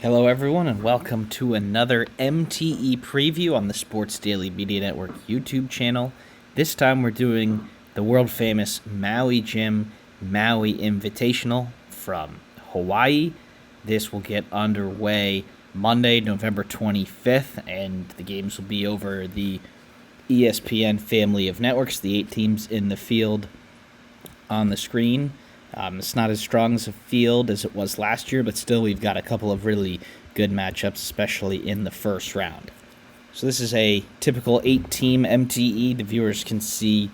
Hello, everyone, and welcome to another MTE preview on the Sports Daily Media Network YouTube channel. This time we're doing the world-famous Maui Invitational from Hawaii. This will get underway Monday, November 25th, and the games will be over the ESPN family of networks, the 8 teams in the field on the screen. It's not as strong as a field as it was last year, but still we've got a couple of really good matchups, especially in the first round. So this is a typical 8-team MTE. The viewers can see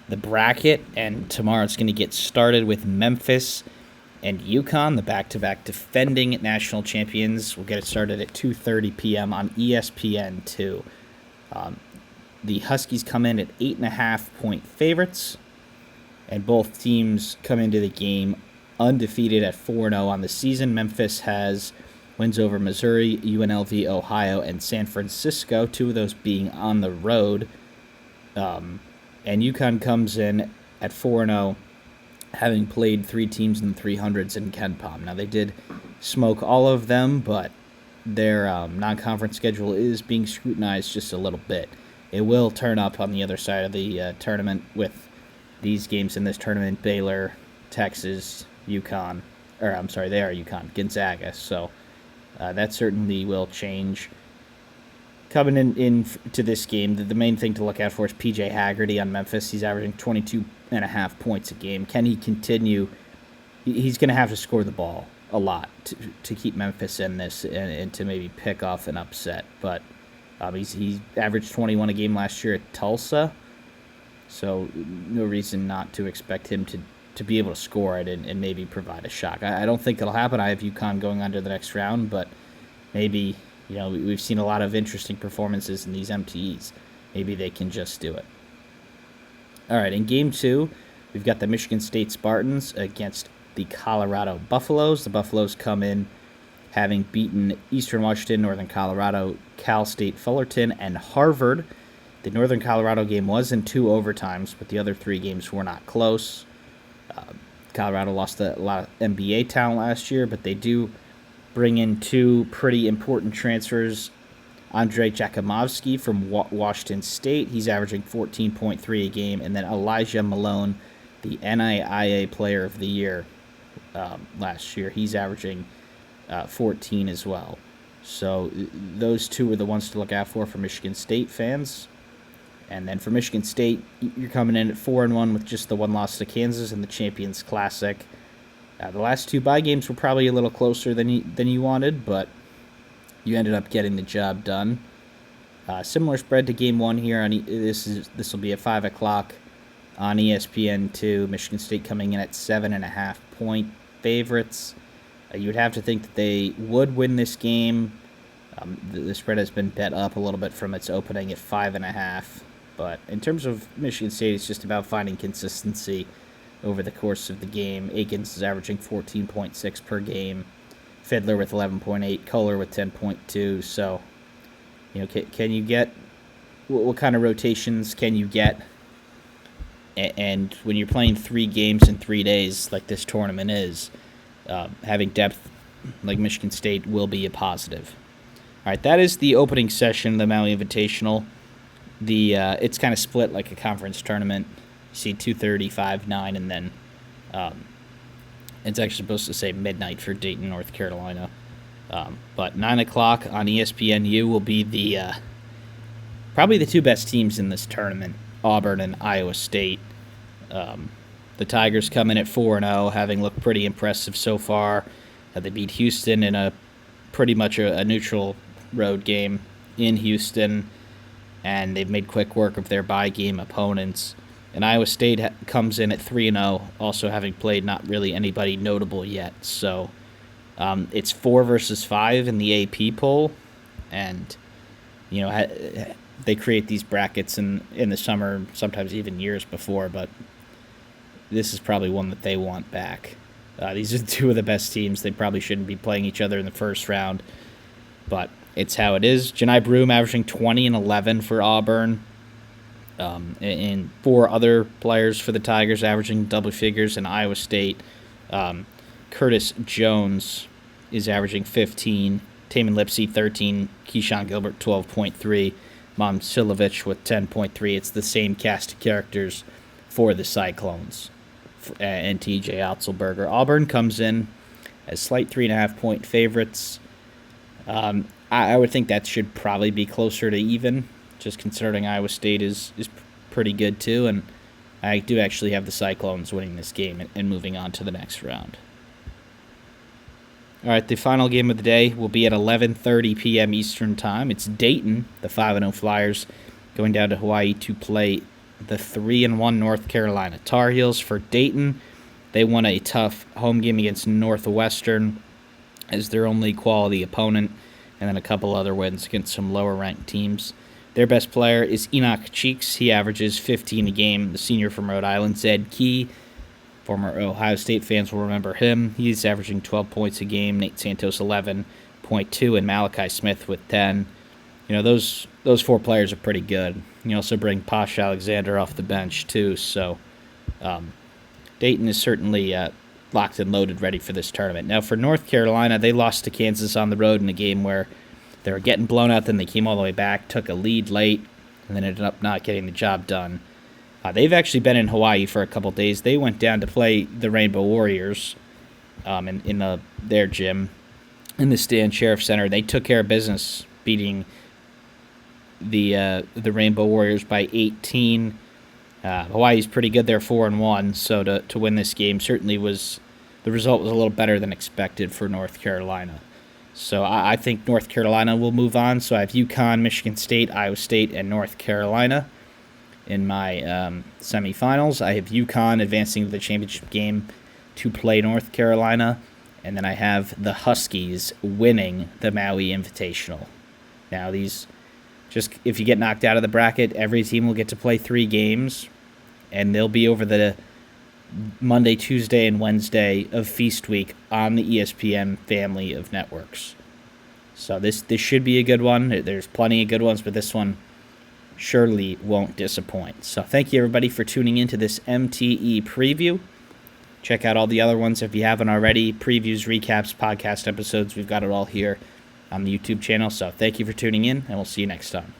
the bracket, and tomorrow it's going to get started with Memphis and UConn, the back-to-back defending national champions. We'll get it started at 2:30 p.m. on ESPN2. The Huskies come in at 8.5-point favorites, and both teams come into the game undefeated at 4-0 on the season. Memphis has wins over Missouri, UNLV, Ohio, and San Francisco, 2 of those being on the road. And UConn comes in at 4-0, having played 3 teams in the 300s in KenPom. Now, they did smoke all of them, but their non-conference schedule is being scrutinized just a little bit. It will turn up on the other side of the tournament with these games in this tournament: Baylor, Texas, UConn, they are UConn, Gonzaga. So that certainly will change. Coming in to this game, the main thing to look out for is P.J. Haggerty on Memphis. He's averaging 22.5 points a game. Can he continue? He's going to have to score the ball a lot to keep Memphis in this and to maybe pick off an upset. But he averaged 21 a game last year at Tulsa. So no reason not to expect him to be able to score it and maybe provide a shock. I don't think it'll happen. I have UConn going on to the next round, but maybe, we've seen a lot of interesting performances in these MTEs. Maybe they can just do it. All right, in Game 2, we've got the Michigan State Spartans against the Colorado Buffaloes. The Buffaloes come in having beaten Eastern Washington, Northern Colorado, Cal State Fullerton, and Harvard. The Northern Colorado game was in 2 overtimes, but the other 3 games were not close. Colorado lost a lot of NBA talent last year, but they do bring in 2 pretty important transfers. Andre Jakimovsky from Washington State, he's averaging 14.3 a game, and then Elijah Malone, the NAIA Player of the Year last year, he's averaging 14 as well. So those 2 are the ones to look out for Michigan State fans. And then for Michigan State, you're coming in at 4-1 with just the 1 loss to Kansas in the Champions Classic. The last 2 bye games were probably a little closer than you wanted, but you ended up getting the job done. Similar spread to Game 1 here. This will be at 5 o'clock on ESPN2. Michigan State coming in at 7.5-point favorites. You would have to think that they would win this game. The spread has been bet up a little bit from its opening at 5.5. But in terms of Michigan State, it's just about finding consistency over the course of the game. Akins is averaging 14.6 per game. Fiddler with 11.8. Kohler with 10.2. So, can you get what kind of rotations can you get? And when you're playing 3 games in 3 days, like this tournament is, having depth like Michigan State will be a positive. All right, that is the opening session of the Maui Invitational. It's kind of split like a conference tournament. You see 2:30, 5, 9, and then it's actually supposed to say midnight for Dayton, North Carolina. But 9 o'clock on ESPNU will be probably the 2 best teams in this tournament, Auburn and Iowa State. The Tigers come in at 4-0, having looked pretty impressive so far. They beat Houston in a pretty much a neutral road game in Houston, and they've made quick work of their bye game opponents. And Iowa State comes in at 3-0, also having played not really anybody notable yet. So it's 4 versus 5 in the AP poll, and they create these brackets in the summer, sometimes even years before, but this is probably one that they want back. These are 2 of the best teams. They probably shouldn't be playing each other in the first round, but it's how it is. Janai Broome averaging 20 and 11 for Auburn, and 4 other players for the Tigers averaging double figures in Iowa State. Curtis Jones is averaging 15. Taman Lipsy, 13. Keyshawn Gilbert, 12.3. Momcilovic with 10.3. It's the same cast of characters for the Cyclones and TJ Otzelberger. Auburn comes in as slight 3.5-point favorites. I would think that should probably be closer to even, just considering Iowa State is pretty good too, and I do actually have the Cyclones winning this game and moving on to the next round. All right, the final game of the day will be at 11:30 p.m. Eastern Time. It's Dayton, the 5-0 Flyers, going down to Hawaii to play the 3-1 North Carolina Tar Heels. For Dayton, they won a tough home game against Northwestern as their only quality opponent, and then a couple other wins against some lower-ranked teams. Their best player is Enoch Cheeks. He averages 15 a game. The senior from Rhode Island, Zed Key, former Ohio State fans will remember him. He's averaging 12 points a game. Nate Santos, 11.2, and Malachi Smith with 10. Those four players are pretty good. You also bring Posh Alexander off the bench, too. So Dayton is certainly locked and loaded, ready for this tournament. Now, for North Carolina, they lost to Kansas on the road in a game where they were getting blown out, then they came all the way back, took a lead late, and then ended up not getting the job done. They've actually been in Hawaii for a couple days. They went down to play the Rainbow Warriors in their gym in the Stan Sheriff Center. They took care of business, beating the Rainbow Warriors by 18. Hawaii's pretty good. They're 4-1, so to win this game certainly the result was a little better than expected for North Carolina. So I think North Carolina will move on. So I have UConn, Michigan State, Iowa State, and North Carolina in my semifinals. I have UConn advancing to the championship game to play North Carolina, and then I have the Huskies winning the Maui Invitational. Now, if you get knocked out of the bracket, every team will get to play 3 games, and they'll be over the Monday, Tuesday, and Wednesday of Feast Week on the ESPN family of networks. So this should be a good one. There's plenty of good ones, but this one surely won't disappoint. So thank you, everybody, for tuning into this MTE preview. Check out all the other ones if you haven't already. Previews, recaps, podcast episodes. We've got it all here on the YouTube channel. So thank you for tuning in, and we'll see you next time.